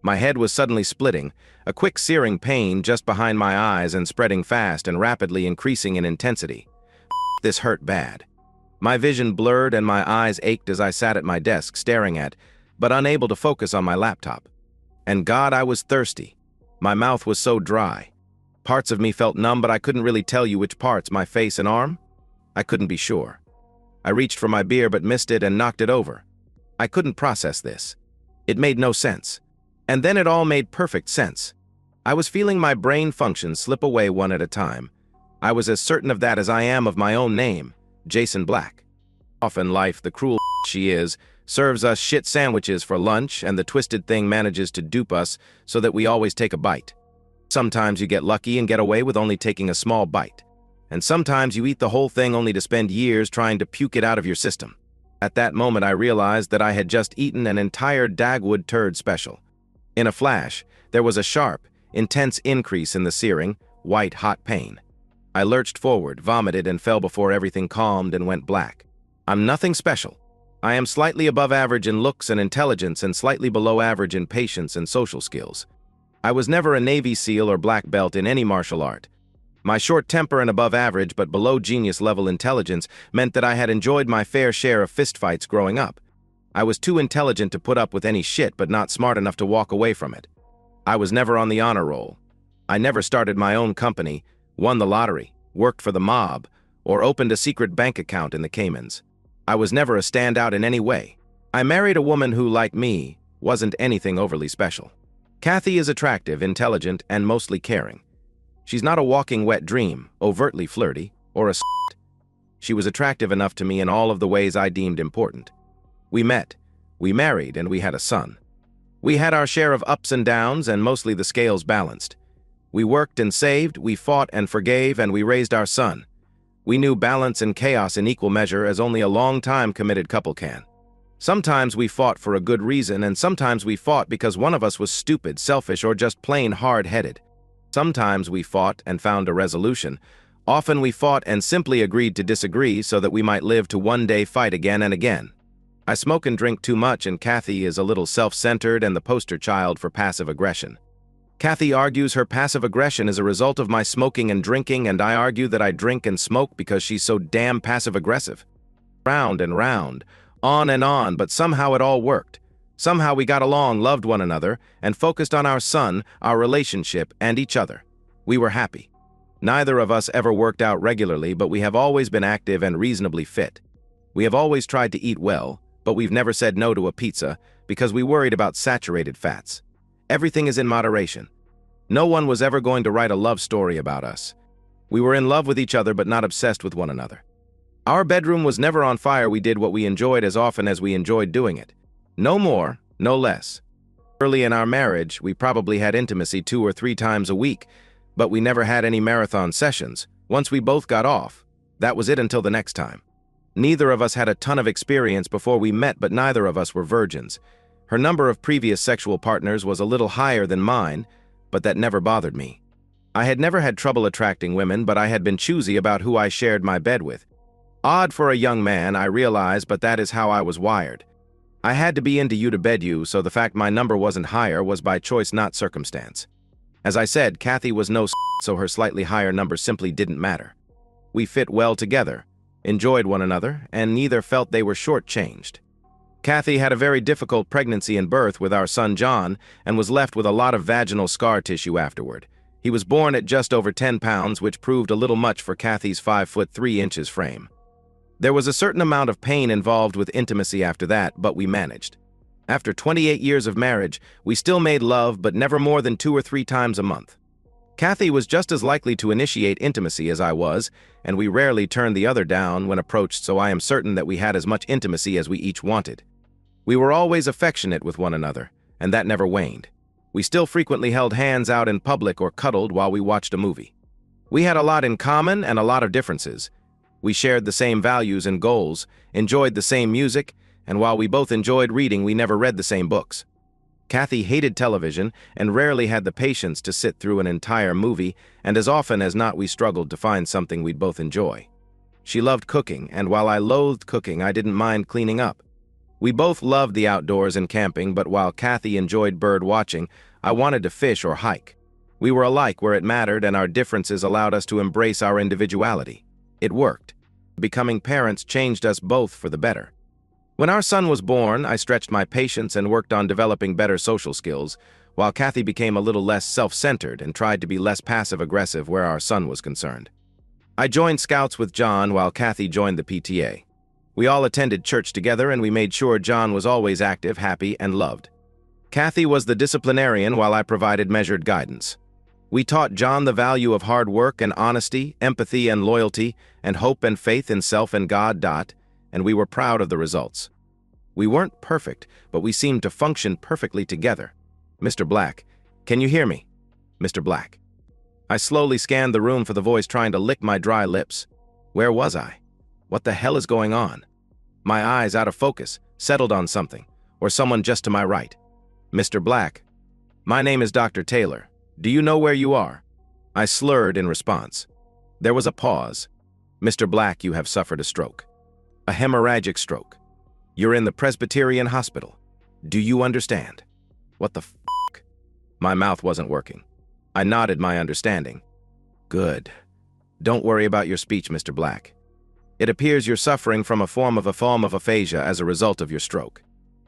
My head was suddenly splitting, a quick searing pain just behind my eyes and spreading fast and rapidly increasing in intensity. This hurt bad. My vision blurred and my eyes ached as I sat at my desk staring at, but unable to focus on my laptop. And God, I was thirsty. My mouth was so dry. Parts of me felt numb, but I couldn't really tell you which parts, my face and arm? I couldn't be sure. I reached for my beer but missed it and knocked it over. I couldn't process this. It made no sense. And then it all made perfect sense. I was feeling my brain functions slip away one at a time. I was as certain of that as I am of my own name, Jason Black. Often life, the cruel she is, serves us shit sandwiches for lunch, and the twisted thing manages to dupe us so that we always take a bite. Sometimes you get lucky and get away with only taking a small bite. And sometimes you eat the whole thing only to spend years trying to puke it out of your system. At that moment I realized that I had just eaten an entire Dagwood turd special. In a flash, there was a sharp, intense increase in the searing, white hot pain. I lurched forward, vomited, and fell before everything calmed and went black. I'm nothing special. I am slightly above average in looks and intelligence and slightly below average in patience and social skills. I was never a Navy SEAL or black belt in any martial art. My short temper and above average but below genius level intelligence meant that I had enjoyed my fair share of fistfights growing up. I was too intelligent to put up with any shit but not smart enough to walk away from it. I was never on the honor roll. I never started my own company, won the lottery, worked for the mob, or opened a secret bank account in the Caymans. I was never a standout in any way. I married a woman who, like me, wasn't anything overly special. Kathy is attractive, intelligent, and mostly caring. She's not a walking wet dream, overtly flirty, or a s**t. She was attractive enough to me in all of the ways I deemed important. We met, we married, and we had a son. We had our share of ups and downs, and mostly the scales balanced. We worked and saved, we fought and forgave, and we raised our son. We knew balance and chaos in equal measure as only a long-time committed couple can. Sometimes we fought for a good reason, and sometimes we fought because one of us was stupid, selfish, or just plain hard-headed. Sometimes we fought and found a resolution. Often we fought and simply agreed to disagree so that we might live to one day fight again and again. I smoke and drink too much, and Kathy is a little self-centered and the poster child for passive aggression. Kathy argues her passive aggression is a result of my smoking and drinking, and I argue that I drink and smoke because she's so damn passive-aggressive. Round and round, on and on, but somehow it all worked. Somehow we got along, loved one another, and focused on our son, our relationship, and each other. We were happy. Neither of us ever worked out regularly, but we have always been active and reasonably fit. We have always tried to eat well, but we've never said no to a pizza because we worried about saturated fats. Everything is in moderation. No one was ever going to write a love story about us. We were in love with each other but not obsessed with one another. Our bedroom was never on fire. We did what we enjoyed as often as we enjoyed doing it. No more, no less. Early in our marriage, we probably had intimacy 2 or 3 times a week, but we never had any marathon sessions. Once we both got off, that was it until the next time. Neither of us had a ton of experience before we met, but neither of us were virgins. Her number of previous sexual partners was a little higher than mine, but that never bothered me. I had never had trouble attracting women, but I had been choosy about who I shared my bed with. Odd for a young man, I realize, but that is how I was wired. I had to be into you to bed you, so the fact my number wasn't higher was by choice, not circumstance. As I said, Kathy was no so her slightly higher number simply didn't matter. We fit well together, enjoyed one another, and neither felt they were shortchanged. Kathy had a very difficult pregnancy and birth with our son John and was left with a lot of vaginal scar tissue afterward. He was born at just over 10 pounds, which proved a little much for Kathy's 5'3" frame. There was a certain amount of pain involved with intimacy after that, but we managed. After 28 years of marriage, we still made love, but never more than 2 or 3 times a month. Kathy was just as likely to initiate intimacy as I was, and we rarely turned the other down when approached, so I am certain that we had as much intimacy as we each wanted. We were always affectionate with one another, and that never waned. We still frequently held hands out in public or cuddled while we watched a movie. We had a lot in common and a lot of differences. We shared the same values and goals, enjoyed the same music, and while we both enjoyed reading, we never read the same books. Kathy hated television and rarely had the patience to sit through an entire movie, and as often as not we struggled to find something we'd both enjoy. She loved cooking, and while I loathed cooking, I didn't mind cleaning up. We both loved the outdoors and camping, but while Kathy enjoyed bird watching, I wanted to fish or hike. We were alike where it mattered, and our differences allowed us to embrace our individuality. It worked. Becoming parents changed us both for the better. When our son was born, I stretched my patience and worked on developing better social skills, while Kathy became a little less self-centered and tried to be less passive-aggressive where our son was concerned. I joined Scouts with John while Kathy joined the PTA. We all attended church together, and we made sure John was always active, happy, and loved. Kathy was the disciplinarian while I provided measured guidance. We taught John the value of hard work and honesty, empathy and loyalty, and hope and faith in self and God. And we were proud of the results. We weren't perfect, but we seemed to function perfectly together. Mr. Black, can you hear me? Mr. Black. I slowly scanned the room for the voice, trying to lick my dry lips. Where was I? What the hell is going on? My eyes, out of focus, settled on something, or someone just to my right. Mr. Black. My name is Dr. Taylor. Do you know where you are? I slurred in response. There was a pause. Mr. Black, you have suffered a stroke. A hemorrhagic stroke. You're in the Presbyterian Hospital. Do you understand? What the f***? My mouth wasn't working. I nodded my understanding. Good. Don't worry about your speech, Mr. Black. It appears you're suffering from a form of aphasia as a result of your stroke.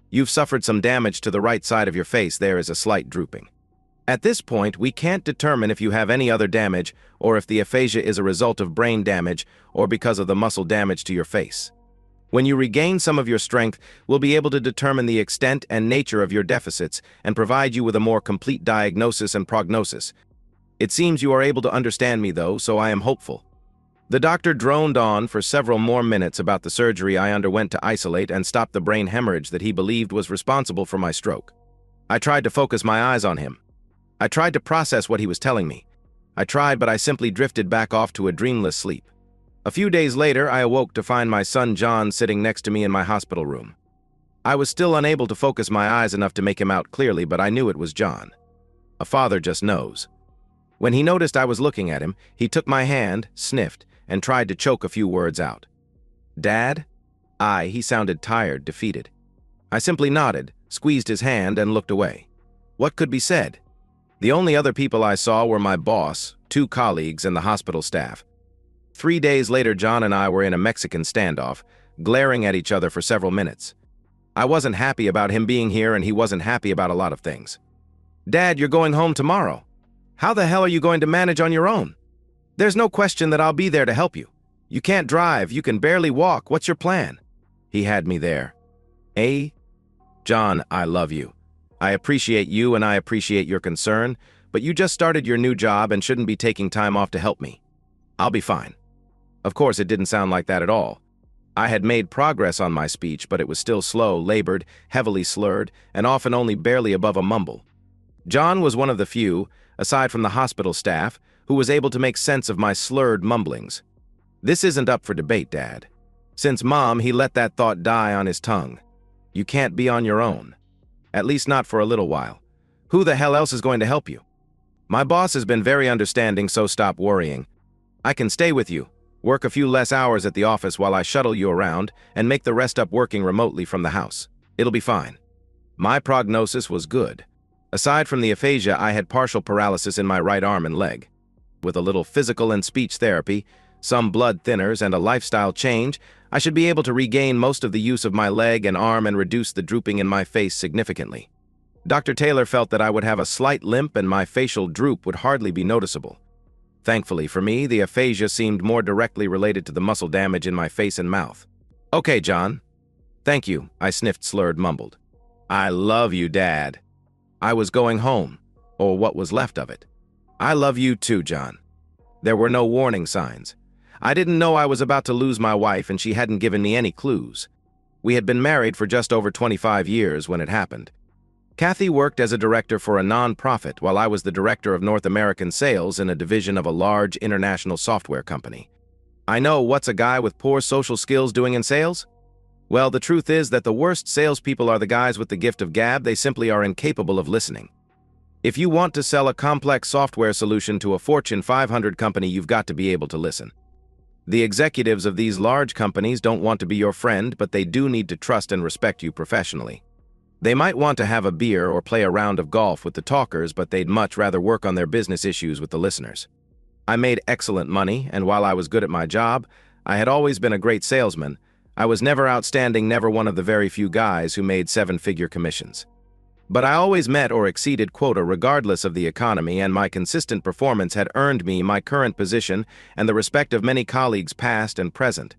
You've suffered some damage to the right side of your face. There is a slight drooping. At this point, we can't determine if you have any other damage or if the aphasia is a result of brain damage or because of the muscle damage to your face. When you regain some of your strength, we'll be able to determine the extent and nature of your deficits and provide you with a more complete diagnosis and prognosis. It seems you are able to understand me, though, so I am hopeful. The doctor droned on for several more minutes about the surgery I underwent to isolate and stop the brain hemorrhage that he believed was responsible for my stroke. I tried to focus my eyes on him. I tried to process what he was telling me. I tried, but I simply drifted back off to a dreamless sleep. A few days later, I awoke to find my son John sitting next to me in my hospital room. I was still unable to focus my eyes enough to make him out clearly, but I knew it was John. A father just knows. When he noticed I was looking at him, he took my hand, sniffed, and tried to choke a few words out. Dad? He sounded tired, defeated. I simply nodded, squeezed his hand, and looked away. What could be said? The only other people I saw were my boss, 2 colleagues, and the hospital staff. 3 days later, John and I were in a Mexican standoff, glaring at each other for several minutes. I wasn't happy about him being here, and he wasn't happy about a lot of things. Dad, you're going home tomorrow. How the hell are you going to manage on your own? There's no question that I'll be there to help you. You can't drive, you can barely walk. What's your plan? He had me there. John, I love you. I appreciate you and I appreciate your concern, but you just started your new job and shouldn't be taking time off to help me. I'll be fine. Of course, it didn't sound like that at all. I had made progress on my speech, but it was still slow, labored, heavily slurred, and often only barely above a mumble. John was one of the few, aside from the hospital staff, who was able to make sense of my slurred mumblings. This isn't up for debate, Dad. Since Mom, he let that thought die on his tongue. You can't be on your own. At least not for a little while. Who the hell else is going to help you? My boss has been very understanding, so stop worrying. I can stay with you, work a few less hours at the office while I shuttle you around, and make the rest up working remotely from the house. It'll be fine. My prognosis was good. Aside from the aphasia, I had partial paralysis in my right arm and leg. With a little physical and speech therapy, some blood thinners, and a lifestyle change, I should be able to regain most of the use of my leg and arm and reduce the drooping in my face significantly. Dr. Taylor felt that I would have a slight limp and my facial droop would hardly be noticeable. Thankfully for me, the aphasia seemed more directly related to the muscle damage in my face and mouth. Okay, John. Thank you, I sniffed, slurred, mumbled. I love you, Dad. I was going home, or what was left of it. I love you too, John. There were no warning signs. I didn't know I was about to lose my wife, and she hadn't given me any clues. We had been married for just over 25 years when it happened. Kathy worked as a director for a non-profit while I was the director of North American sales in a division of a large international software company. I know what's a guy with poor social skills doing in sales? Well, the truth is that the worst salespeople are the guys with the gift of gab. They simply are incapable of listening. If you want to sell a complex software solution to a Fortune 500 company, you've got to be able to listen. The executives of these large companies don't want to be your friend, but they do need to trust and respect you professionally. They might want to have a beer or play a round of golf with the talkers, but they'd much rather work on their business issues with the listeners. I made excellent money, and while I was good at my job, I had always been a great salesman. I was never outstanding, never one of the very few guys who made seven-figure commissions. But I always met or exceeded quota regardless of the economy, and my consistent performance had earned me my current position and the respect of many colleagues past and present.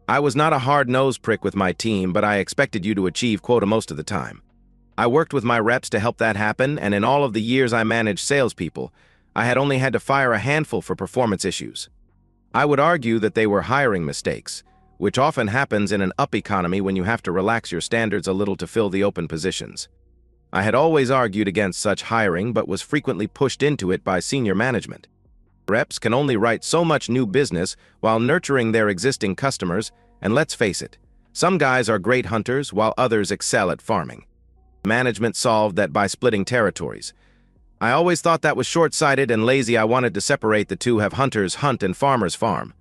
I was not a hard-nosed prick with my team, but I expected you to achieve quota most of the time. I worked with my reps to help that happen, and in all of the years I managed salespeople, I had only had to fire a handful for performance issues. I would argue that they were hiring mistakes, which often happens in an up economy when you have to relax your standards a little to fill the open positions. I had always argued against such hiring, but was frequently pushed into it by senior management. Reps can only write so much new business while nurturing their existing customers, and let's face it, some guys are great hunters while others excel at farming. Management solved that by splitting territories. I always thought that was short-sighted and lazy. I wanted to separate the two, have hunters hunt and farmers farm.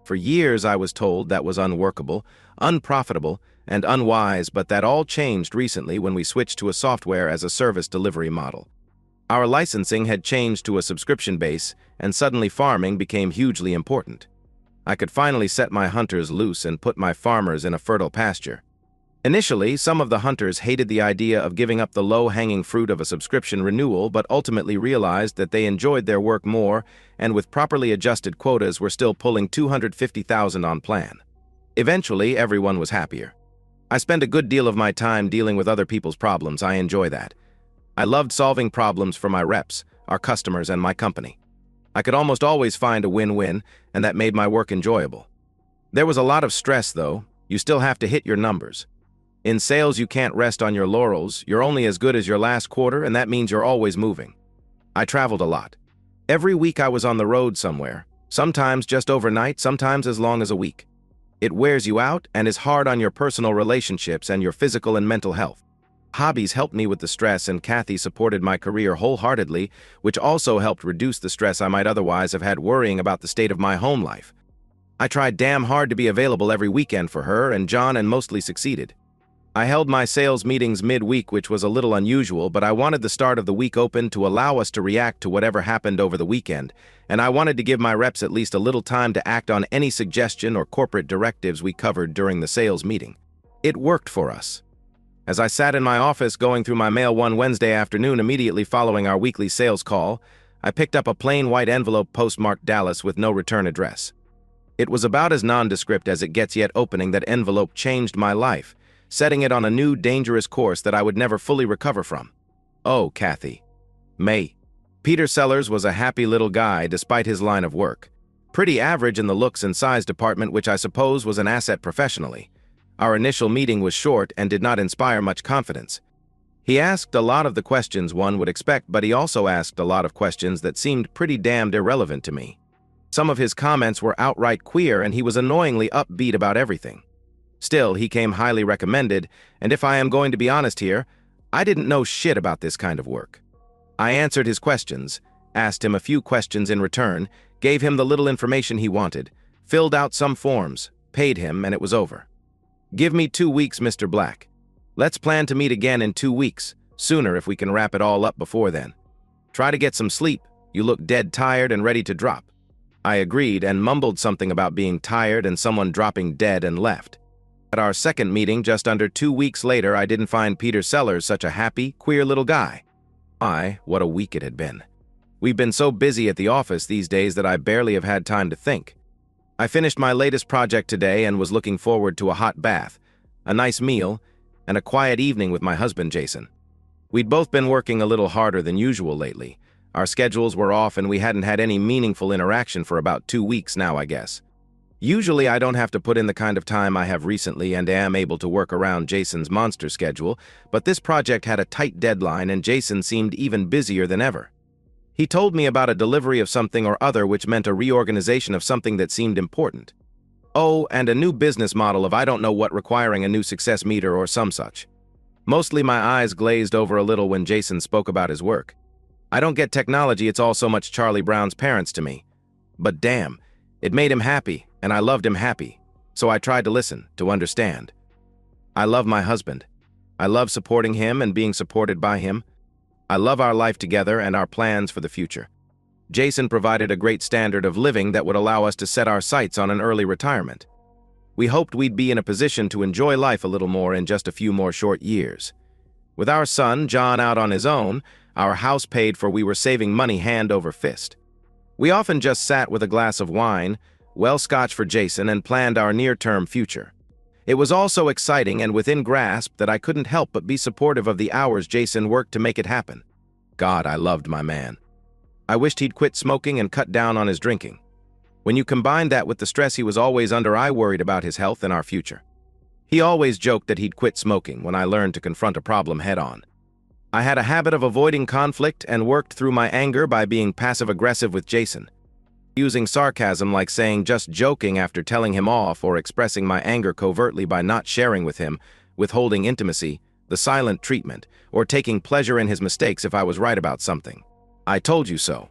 For years I was told that was unworkable, unprofitable, and unwise, but that all changed recently when we switched to a software-as-a-service delivery model. Our licensing had changed to a subscription base, and suddenly farming became hugely important. I could finally set my hunters loose and put my farmers in a fertile pasture. Initially, some of the hunters hated the idea of giving up the low-hanging fruit of a subscription renewal, but ultimately realized that they enjoyed their work more, and with properly adjusted quotas were still pulling $250,000 on plan. Eventually, everyone was happier. I spend a good deal of my time dealing with other people's problems. I enjoy that. I loved solving problems for my reps, our customers, and my company. I could almost always find a win-win, and that made my work enjoyable. There was a lot of stress, though. You still have to hit your numbers. In sales, you can't rest on your laurels. You're only as good as your last quarter, and that means you're always moving. I traveled a lot. Every week I was on the road somewhere, sometimes just overnight, sometimes as long as a week. It wears you out and is hard on your personal relationships and your physical and mental health. Hobbies helped me with the stress, and Kathy supported my career wholeheartedly, which also helped reduce the stress I might otherwise have had worrying about the state of my home life. I tried damn hard to be available every weekend for her and John, and mostly succeeded. I held my sales meetings mid-week, which was a little unusual, but I wanted the start of the week open to allow us to react to whatever happened over the weekend, and I wanted to give my reps at least a little time to act on any suggestion or corporate directives we covered during the sales meeting. It worked for us. As I sat in my office going through my mail one Wednesday afternoon immediately following our weekly sales call, I picked up a plain white envelope postmarked Dallas with no return address. It was about as nondescript as it gets, yet opening that envelope changed my life, setting it on a new, dangerous course that I would never fully recover from. Oh, Kathy. May. Peter Sellers was a happy little guy despite his line of work. Pretty average in the looks and size department, which I suppose was an asset professionally. Our initial meeting was short and did not inspire much confidence. He asked a lot of the questions one would expect, but he also asked a lot of questions that seemed pretty damned irrelevant to me. Some of his comments were outright queer, and he was annoyingly upbeat about everything. Still, he came highly recommended, and if I am going to be honest here, I didn't know shit about this kind of work. I answered his questions, asked him a few questions in return, gave him the little information he wanted, filled out some forms, paid him, and it was over. Give me 2 weeks, Mr. Black. Let's plan to meet again in 2 weeks, sooner if we can wrap it all up before then. Try to get some sleep. You look dead tired and ready to drop. I agreed and mumbled something about being tired and someone dropping dead and left. At our second meeting, just under 2 weeks later, I didn't find Peter Sellers such a happy, queer little guy. What a week it had been. We've been so busy at the office these days that I barely have had time to think. I finished my latest project today and was looking forward to a hot bath, a nice meal, and a quiet evening with my husband, Jason. We'd both been working a little harder than usual lately. Our schedules were off and we hadn't had any meaningful interaction for about 2 weeks now, I guess. Usually I don't have to put in the kind of time I have recently and am able to work around Jason's monster schedule, but this project had a tight deadline and Jason seemed even busier than ever. He told me about a delivery of something or other, which meant a reorganization of something that seemed important. Oh, and a new business model of I don't know what, requiring a new success meter or some such. Mostly my eyes glazed over a little when Jason spoke about his work. I don't get technology, it's all so much Charlie Brown's parents to me. But damn, it made him happy, and I loved him happy, so I tried to listen, to understand. I love my husband. I love supporting him and being supported by him. I love our life together and our plans for the future. Jason provided a great standard of living that would allow us to set our sights on an early retirement. We hoped we'd be in a position to enjoy life a little more in just a few more short years. With our son, John, out on his own, our house paid for, we were saving money hand over fist. We often just sat with a glass of wine, well scotch for Jason, and planned our near-term future. It was all so exciting and within grasp that I couldn't help but be supportive of the hours Jason worked to make it happen. God, I loved my man. I wished he'd quit smoking and cut down on his drinking. When you combine that with the stress he was always under, I worried about his health and our future. He always joked that he'd quit smoking when I learned to confront a problem head-on. I had a habit of avoiding conflict and worked through my anger by being passive-aggressive with Jason, using sarcasm like saying just joking after telling him off, or expressing my anger covertly by not sharing with him, withholding intimacy, the silent treatment, or taking pleasure in his mistakes if I was right about something. I told you so.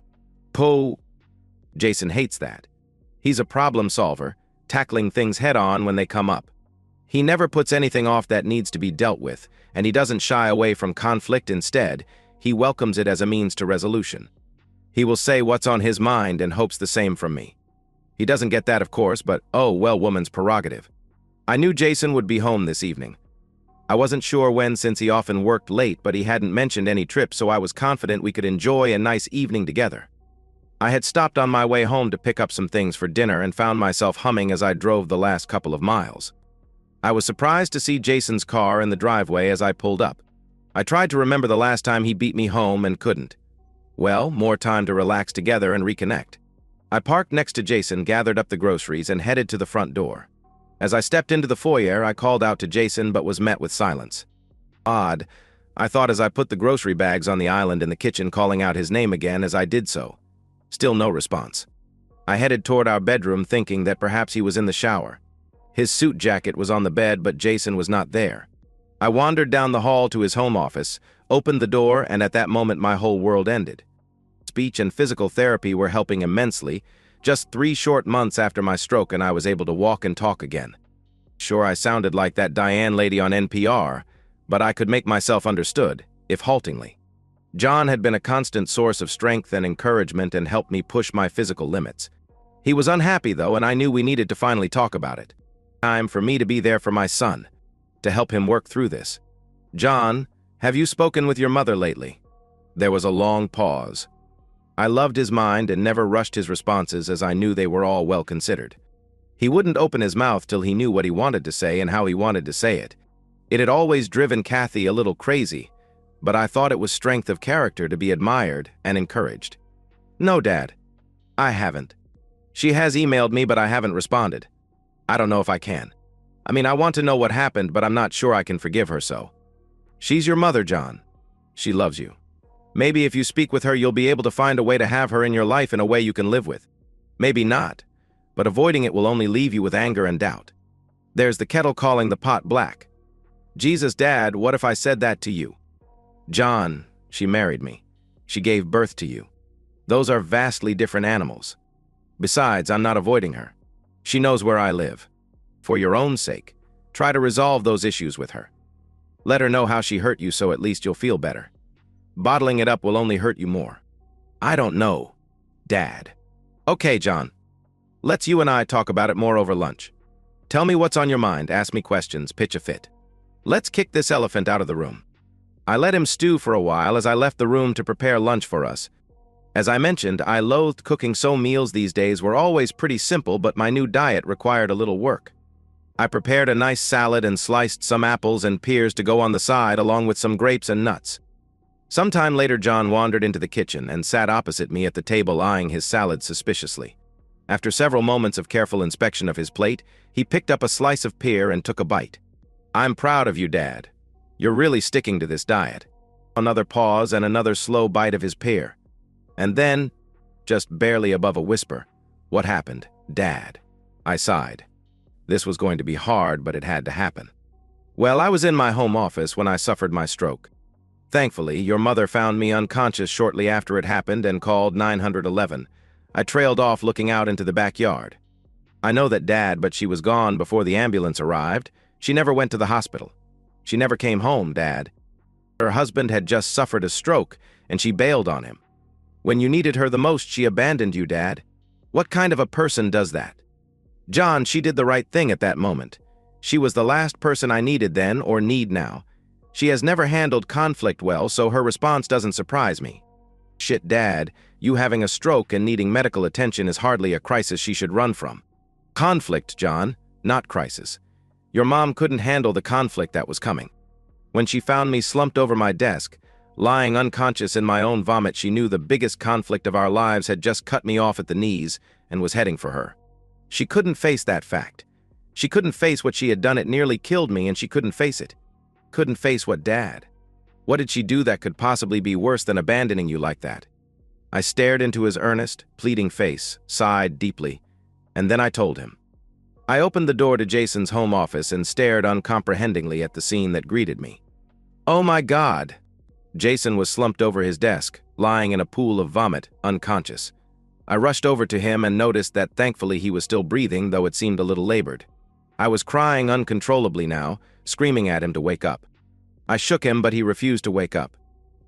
Jason hates that. He's a problem solver, tackling things head-on when they come up. He never puts anything off that needs to be dealt with, and he doesn't shy away from conflict. Instead, he welcomes it as a means to resolution. He will say what's on his mind and hopes the same from me. He doesn't get that, of course, but oh, well, woman's prerogative. I knew Jason would be home this evening. I wasn't sure when, since he often worked late, but he hadn't mentioned any trips, so I was confident we could enjoy a nice evening together. I had stopped on my way home to pick up some things for dinner and found myself humming as I drove the last couple of miles. I was surprised to see Jason's car in the driveway as I pulled up. I tried to remember the last time he beat me home and couldn't. Well, more time to relax together and reconnect. I parked next to Jason, gathered up the groceries, and headed to the front door. As I stepped into the foyer, I called out to Jason but was met with silence. Odd, I thought as I put the grocery bags on the island in the kitchen, calling out his name again as I did so. Still no response. I headed toward our bedroom thinking that perhaps he was in the shower. His suit jacket was on the bed, but Jason was not there. I wandered down the hall to his home office, opened the door, and at that moment my whole world ended. Speech and physical therapy were helping immensely. Just 3 short months after my stroke, and I was able to walk and talk again. Sure, I sounded like that Diane lady on NPR, but I could make myself understood, if haltingly. John had been a constant source of strength and encouragement and helped me push my physical limits. He was unhappy, though, and I knew we needed to finally talk about it. Time for me to be there for my son, to help him work through this. John, have you spoken with your mother lately? There was a long pause. I loved his mind and never rushed his responses, as I knew they were all well considered. He wouldn't open his mouth till he knew what he wanted to say and how he wanted to say it. It had always driven Kathy a little crazy, but I thought it was strength of character to be admired and encouraged. No, Dad, I haven't. She has emailed me, but I haven't responded. I don't know if I can. I mean, I want to know what happened, but I'm not sure I can forgive her so. She's your mother, John. She loves you. Maybe if you speak with her, you'll be able to find a way to have her in your life in a way you can live with. Maybe not, but avoiding it will only leave you with anger and doubt. There's the kettle calling the pot black. Jesus, Dad, what if I said that to you? John, she married me. She gave birth to you. Those are vastly different animals. Besides, I'm not avoiding her. She knows where I live. For your own sake, try to resolve those issues with her. Let her know how she hurt you so at least you'll feel better. Bottling it up will only hurt you more. I don't know, Dad. Okay, John. Let's you and I talk about it more over lunch. Tell me what's on your mind, ask me questions, pitch a fit. Let's kick this elephant out of the room. I let him stew for a while as I left the room to prepare lunch for us. As I mentioned, I loathed cooking, so meals these days were always pretty simple, but my new diet required a little work. I prepared a nice salad and sliced some apples and pears to go on the side, along with some grapes and nuts. Sometime later, John wandered into the kitchen and sat opposite me at the table, eyeing his salad suspiciously. After several moments of careful inspection of his plate, he picked up a slice of pear and took a bite. I'm proud of you, Dad. You're really sticking to this diet. Another pause and another slow bite of his pear. And then, just barely above a whisper, what happened, Dad? I sighed. This was going to be hard, but it had to happen. Well, I was in my home office when I suffered my stroke. Thankfully, your mother found me unconscious shortly after it happened and called 911. I trailed off looking out into the backyard. I know that Dad, but she was gone before the ambulance arrived. She never went to the hospital. She never came home, Dad. Her husband had just suffered a stroke, and she bailed on him. When you needed her the most, she abandoned you, Dad. What kind of a person does that? John, she did the right thing at that moment. She was the last person I needed then or need now. She has never handled conflict well, so her response doesn't surprise me. Shit, Dad, you having a stroke and needing medical attention is hardly a crisis she should run from. Conflict, John, not crisis. Your mom couldn't handle the conflict that was coming. When she found me slumped over my desk, lying unconscious in my own vomit, she knew the biggest conflict of our lives had just cut me off at the knees and was heading for her. She couldn't face that fact. She couldn't face what she had done. It nearly killed me, and she couldn't face it. Couldn't face what, Dad? What did she do that could possibly be worse than abandoning you like that? I stared into his earnest, pleading face, sighed deeply, and then I told him. I opened the door to Jason's home office and stared uncomprehendingly at the scene that greeted me. Oh my God! Jason was slumped over his desk, lying in a pool of vomit, unconscious. I rushed over to him and noticed that thankfully he was still breathing, though it seemed a little labored. I was crying uncontrollably now, screaming at him to wake up. I shook him, but he refused to wake up.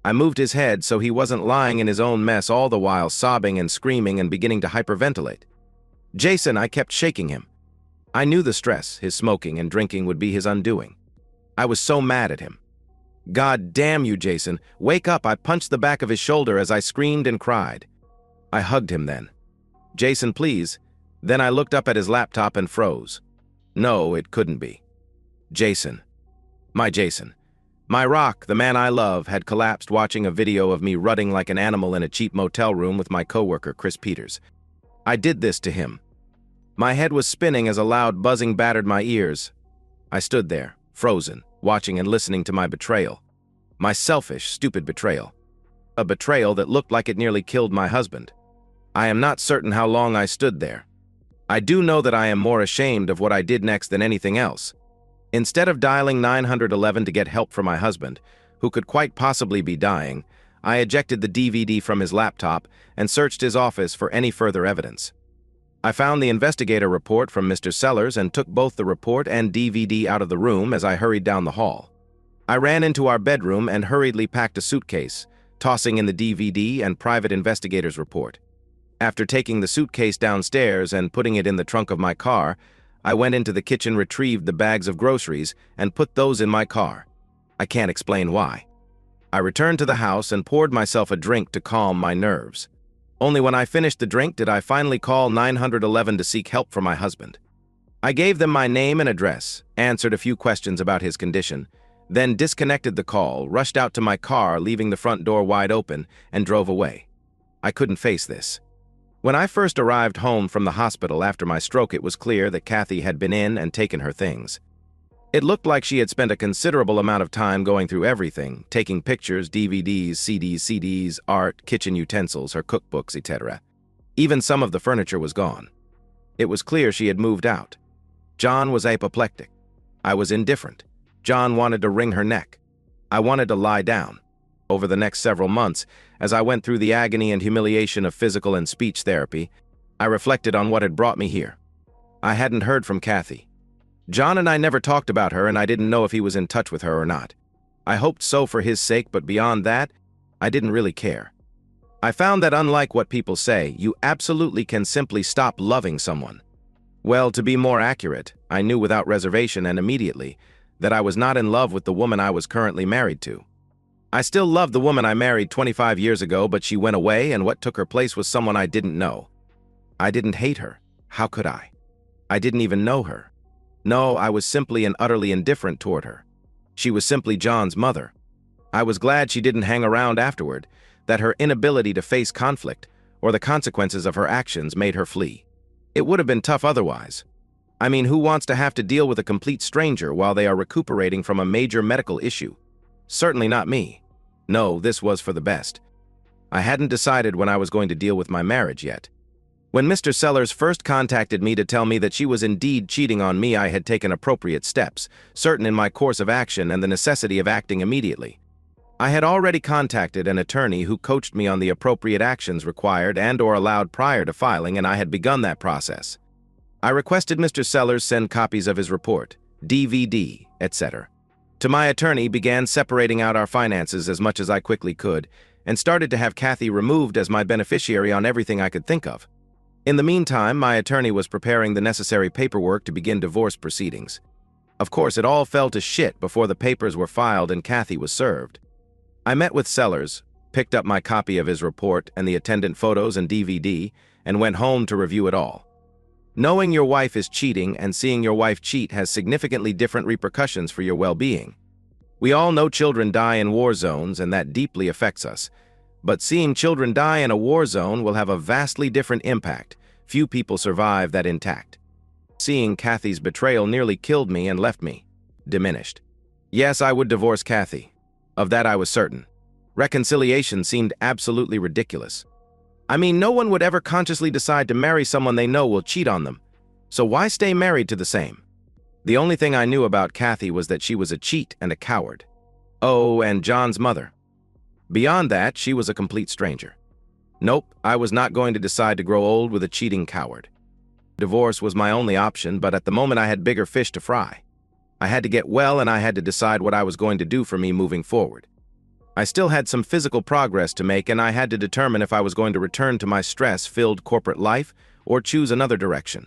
I moved his head so he wasn't lying in his own mess, all the while sobbing and screaming and beginning to hyperventilate. Jason, I kept shaking him. I knew the stress, his smoking and drinking would be his undoing. I was so mad at him. God damn you, Jason. Wake up! I punched the back of his shoulder as I screamed and cried. I hugged him then. Jason, please. Then I looked up at his laptop and froze. No, it couldn't be. Jason. My Jason. My rock, the man I love, had collapsed watching a video of me rutting like an animal in a cheap motel room with my coworker, Chris Peters. I did this to him. My head was spinning as a loud buzzing battered my ears. I stood there, frozen, watching and listening to my betrayal. My selfish, stupid betrayal. A betrayal that looked like it nearly killed my husband. I am not certain how long I stood there. I do know that I am more ashamed of what I did next than anything else. Instead of dialing 911 to get help for my husband, who could quite possibly be dying, I ejected the DVD from his laptop and searched his office for any further evidence. I found the investigator report from Mr. Sellers and took both the report and DVD out of the room as I hurried down the hall. I ran into our bedroom and hurriedly packed a suitcase, tossing in the DVD and private investigator's report. After taking the suitcase downstairs and putting it in the trunk of my car, I went into the kitchen, retrieved the bags of groceries, and put those in my car. I can't explain why. I returned to the house and poured myself a drink to calm my nerves. Only when I finished the drink did I finally call 911 to seek help for my husband. I gave them my name and address, answered a few questions about his condition, then disconnected the call, rushed out to my car, leaving the front door wide open, and drove away. I couldn't face this. When I first arrived home from the hospital after my stroke, it was clear that Kathy had been in and taken her things. It looked like she had spent a considerable amount of time going through everything, taking pictures, DVDs, CDs, art, kitchen utensils, her cookbooks, etc. Even some of the furniture was gone. It was clear she had moved out. John was apoplectic. I was indifferent. John wanted to wring her neck. I wanted to lie down. Over the next several months, as I went through the agony and humiliation of physical and speech therapy, I reflected on what had brought me here. I hadn't heard from Kathy. John and I never talked about her, and I didn't know if he was in touch with her or not. I hoped so for his sake, but beyond that, I didn't really care. I found that unlike what people say, you absolutely can simply stop loving someone. Well, to be more accurate, I knew without reservation and immediately that I was not in love with the woman I was currently married to. I still loved the woman I married 25 years ago, but she went away, and what took her place was someone I didn't know. I didn't hate her. How could I? I didn't even know her. No, I was simply and utterly indifferent toward her. She was simply John's mother. I was glad she didn't hang around afterward, that her inability to face conflict or the consequences of her actions made her flee. It would have been tough otherwise. I mean, who wants to have to deal with a complete stranger while they are recuperating from a major medical issue? Certainly not me. No, this was for the best. I hadn't decided when I was going to deal with my marriage yet. When Mr. Sellers first contacted me to tell me that she was indeed cheating on me, I had taken appropriate steps, certain in my course of action and the necessity of acting immediately. I had already contacted an attorney who coached me on the appropriate actions required and/or allowed prior to filing, and I had begun that process. I requested Mr. Sellers send copies of his report, DVD, etc. To my attorney, began separating out our finances as much as I quickly could, and started to have Kathy removed as my beneficiary on everything I could think of. In the meantime, my attorney was preparing the necessary paperwork to begin divorce proceedings. Of course, it all fell to shit before the papers were filed and Kathy was served. I met with Sellers, picked up my copy of his report and the attendant photos and DVD, and went home to review it all. Knowing your wife is cheating and seeing your wife cheat has significantly different repercussions for your well-being. We all know children die in war zones, and that deeply affects us. But seeing children die in a war zone will have a vastly different impact. Few people survive that intact. Seeing Kathy's betrayal nearly killed me and left me diminished. Yes, I would divorce Kathy. Of that I was certain. Reconciliation seemed absolutely ridiculous. I mean, no one would ever consciously decide to marry someone they know will cheat on them. So why stay married to the same? The only thing I knew about Kathy was that she was a cheat and a coward. Oh, and John's mother. Beyond that, she was a complete stranger. Nope, I was not going to decide to grow old with a cheating coward. Divorce was my only option, but at the moment I had bigger fish to fry. I had to get well, and I had to decide what I was going to do for me moving forward. I still had some physical progress to make, and I had to determine if I was going to return to my stress-filled corporate life or choose another direction.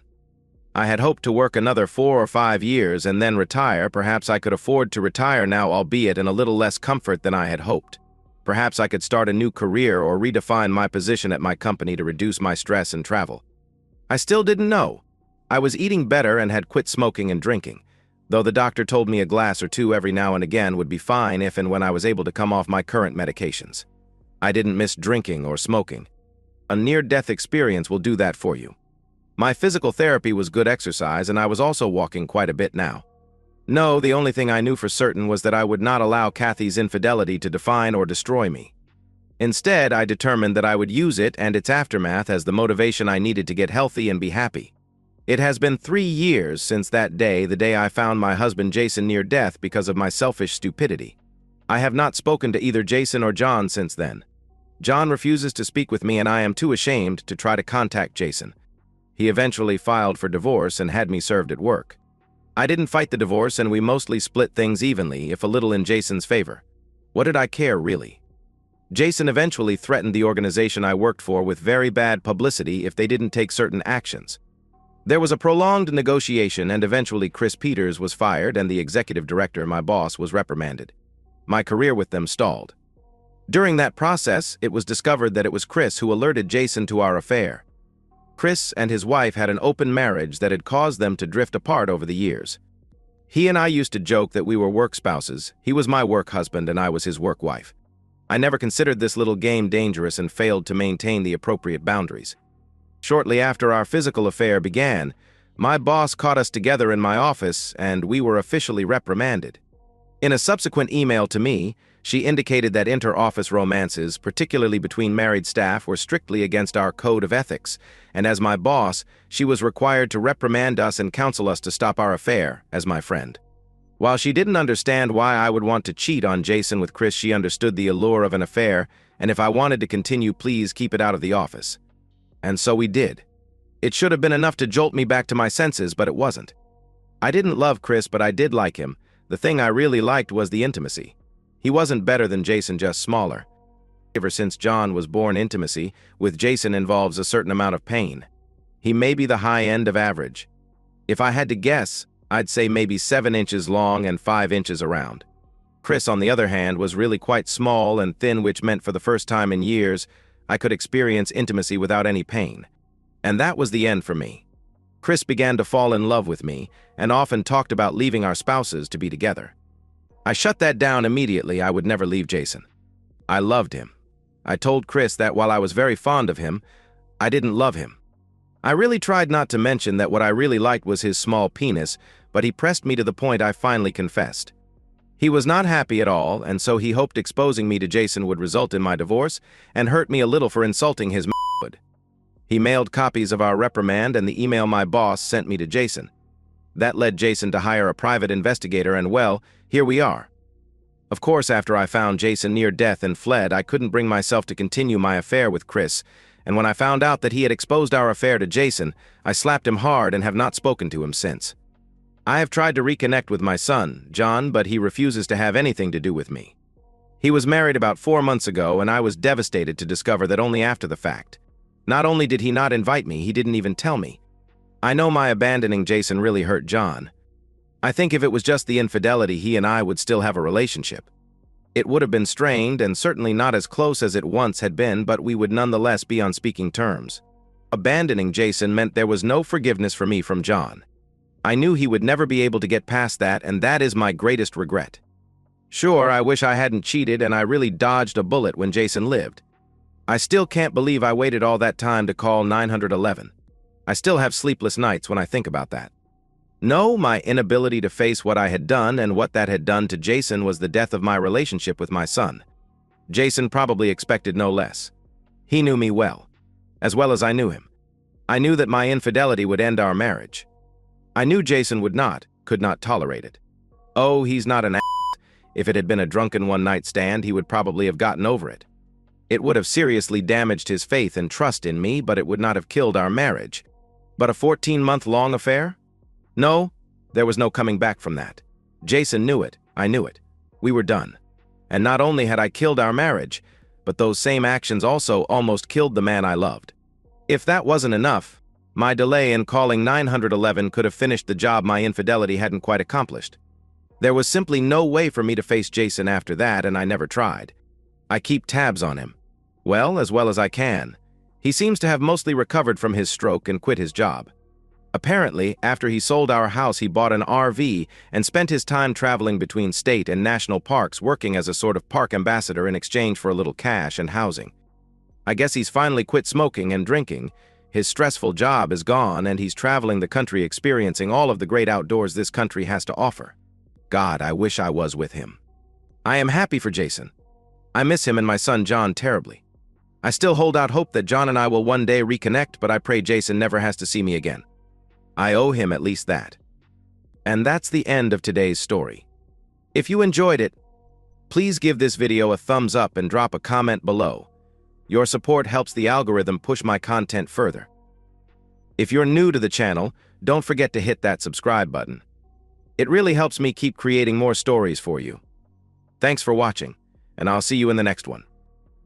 I had hoped to work another 4 or 5 years and then retire. Perhaps I could afford to retire now, albeit in a little less comfort than I had hoped. Perhaps I could start a new career or redefine my position at my company to reduce my stress and travel. I still didn't know. I was eating better and had quit smoking and drinking, though the doctor told me a glass or two every now and again would be fine if and when I was able to come off my current medications. I didn't miss drinking or smoking. A near-death experience will do that for you. My physical therapy was good exercise, and I was also walking quite a bit now. No, the only thing I knew for certain was that I would not allow Kathy's infidelity to define or destroy me. Instead, I determined that I would use it and its aftermath as the motivation I needed to get healthy and be happy. It has been 3 years since that day, the day I found my husband Jason near death because of my selfish stupidity. I have not spoken to either Jason or John since then. John refuses to speak with me, and I am too ashamed to try to contact Jason. He eventually filed for divorce and had me served at work. I didn't fight the divorce, and we mostly split things evenly, if a little in Jason's favor. What did I care, really? Jason eventually threatened the organization I worked for with very bad publicity if they didn't take certain actions. There was a prolonged negotiation, and eventually Chris Peters was fired and the executive director, my boss, was reprimanded. My career with them stalled. During that process, it was discovered that it was Chris who alerted Jason to our affair. Chris and his wife had an open marriage that had caused them to drift apart over the years. He and I used to joke that we were work spouses. He was my work husband and I was his work wife. I never considered this little game dangerous and failed to maintain the appropriate boundaries. Shortly after our physical affair began, my boss caught us together in my office and we were officially reprimanded. In a subsequent email to me, she indicated that inter-office romances, particularly between married staff, were strictly against our code of ethics, and as my boss, she was required to reprimand us and counsel us to stop our affair, as my friend. While she didn't understand why I would want to cheat on Jason with Chris, she understood the allure of an affair, and if I wanted to continue, please keep it out of the office. And so we did. It should have been enough to jolt me back to my senses, but it wasn't. I didn't love Chris, but I did like him. The thing I really liked was the intimacy. He wasn't better than Jason, just smaller. Ever since John was born, intimacy with Jason involves a certain amount of pain. He may be the high end of average. If I had to guess, I'd say maybe 7 inches long and 5 inches around. Chris, on the other hand, was really quite small and thin, which meant for the first time in years, I could experience intimacy without any pain. And that was the end for me. Chris began to fall in love with me and often talked about leaving our spouses to be together. I shut that down immediately. I would never leave Jason. I loved him. I told Chris that while I was very fond of him, I didn't love him. I really tried not to mention that what I really liked was his small penis, but he pressed me to the point I finally confessed. He was not happy at all, and so he hoped exposing me to Jason would result in my divorce and hurt me a little for insulting his manhood. He mailed copies of our reprimand and the email my boss sent me to Jason. That led Jason to hire a private investigator, and well, here we are. Of course, after I found Jason near death and fled, I couldn't bring myself to continue my affair with Chris, and when I found out that he had exposed our affair to Jason, I slapped him hard and have not spoken to him since. I have tried to reconnect with my son, John, but he refuses to have anything to do with me. He was married about 4 months ago, and I was devastated to discover that only after the fact. Not only did he not invite me, he didn't even tell me. I know my abandoning Jason really hurt John. I think if it was just the infidelity, he and I would still have a relationship. It would have been strained and certainly not as close as it once had been, but we would nonetheless be on speaking terms. Abandoning Jason meant there was no forgiveness for me from John. I knew he would never be able to get past that, and that is my greatest regret. Sure, I wish I hadn't cheated and I really dodged a bullet when Jason lived. I still can't believe I waited all that time to call 911. I still have sleepless nights when I think about that. No, my inability to face what I had done and what that had done to Jason was the death of my relationship with my son. Jason probably expected no less. He knew me well as I knew him. I knew that my infidelity would end our marriage. I knew Jason could not tolerate it. Oh, he's not an ass. If it had been a drunken one-night stand, he would probably have gotten over it. It would have seriously damaged his faith and trust in me, but it would not have killed our marriage. But a 14-month-long affair? No, there was no coming back from that. Jason knew it, I knew it. We were done. And not only had I killed our marriage, but those same actions also almost killed the man I loved. If that wasn't enough, my delay in calling 911 could have finished the job my infidelity hadn't quite accomplished. There was simply no way for me to face Jason after that, and I never tried. I keep tabs on him. Well as I can. He seems to have mostly recovered from his stroke and quit his job. Apparently, after he sold our house, he bought an RV and spent his time traveling between state and national parks, working as a sort of park ambassador in exchange for a little cash and housing. I guess he's finally quit smoking and drinking. His stressful job is gone, and he's traveling the country experiencing all of the great outdoors this country has to offer. God, I wish I was with him. I am happy for Jason. I miss him and my son John terribly. I still hold out hope that John and I will one day reconnect, but I pray Jason never has to see me again. I owe him at least that. And that's the end of today's story. If you enjoyed it, please give this video a thumbs up and drop a comment below. Your support helps the algorithm push my content further. If you're new to the channel, don't forget to hit that subscribe button. It really helps me keep creating more stories for you. Thanks for watching, and I'll see you in the next one.